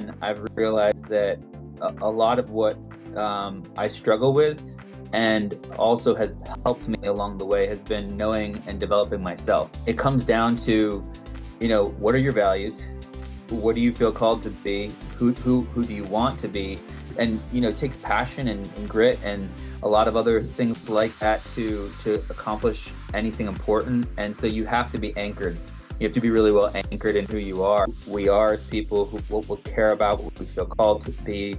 in, I've realized that a lot of what I struggle with and also has helped me along the way has been knowing and developing myself. It comes down to, what are your values? What do you feel called to be? Who do you want to be? And, it takes passion and grit and a lot of other things like that to accomplish anything important. And so you have to be anchored. You have to be really well anchored in who you are. We are as people who will care about what we feel called to be.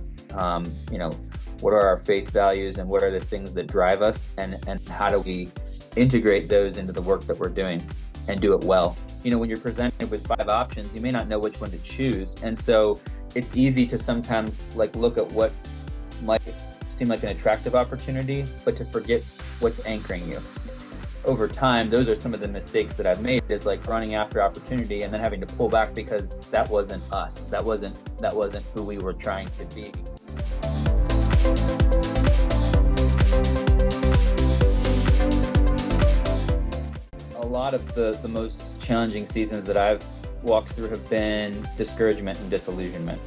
What are our faith values and what are the things that drive us, and how do we integrate those into the work that we're doing and do it well. When you're presented with 5 options, you may not know which one to choose. And so it's easy to sometimes look at what might seem like an attractive opportunity, but to forget what's anchoring you. Over time, those are some of the mistakes that I've made, is running after opportunity and then having to pull back because that wasn't us. That wasn't who we were trying to be. A lot of the most challenging seasons that I've walked through have been discouragement and disillusionment,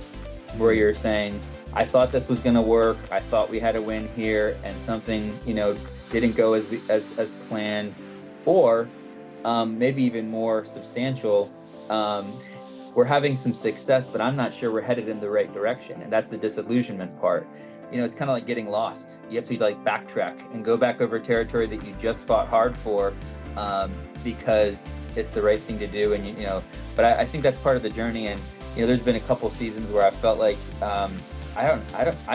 where you're saying, I thought this was going to work. I thought we had a win here, and something, didn't go as planned, or maybe even more substantial. We're having some success, but I'm not sure we're headed in the right direction, and that's the disillusionment part. It's kind of like getting lost. You have to backtrack and go back over territory that you just fought hard for, because it's the right thing to do. And but I think that's part of the journey. And there's been a couple seasons where I felt like I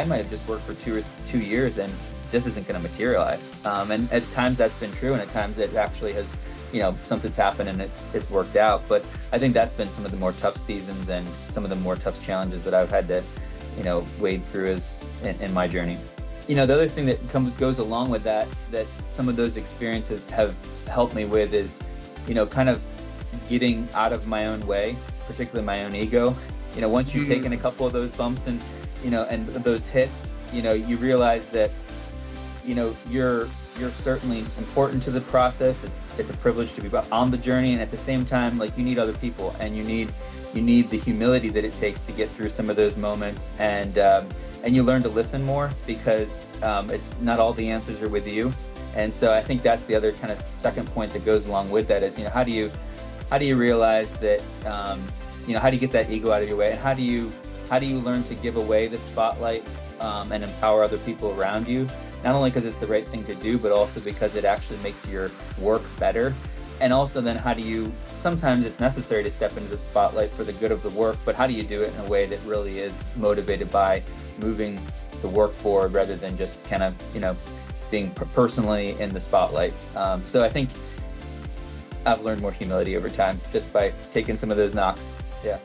might have just worked for 2 years and this isn't going to materialize. And at times that's been true, and at times it actually has, something's happened and it's worked out. But I think that's been some of the more tough seasons and some of the more tough challenges that I've had to, wade through in my journey. The other thing that goes along with that some of those experiences have helped me with is, kind of getting out of my own way, particularly my own ego. Once you've taken a couple of those bumps and, and those hits, you realize that, you're certainly important to the process. It's a privilege to be on the journey, and at the same time, you need other people, and you need the humility that it takes to get through some of those moments, and you learn to listen more because not all the answers are with you. And so I think that's the other kind of second point that goes along with that is, how do you realize that, how do you get that ego out of your way, and how do you learn to give away the spotlight and empower other people around you, not only because it's the right thing to do, but also because it actually makes your work better. And also then sometimes it's necessary to step into the spotlight for the good of the work, but how do you do it in a way that really is motivated by moving the work forward rather than just kind of, being personally in the spotlight. So I think I've learned more humility over time just by taking some of those knocks. Yeah.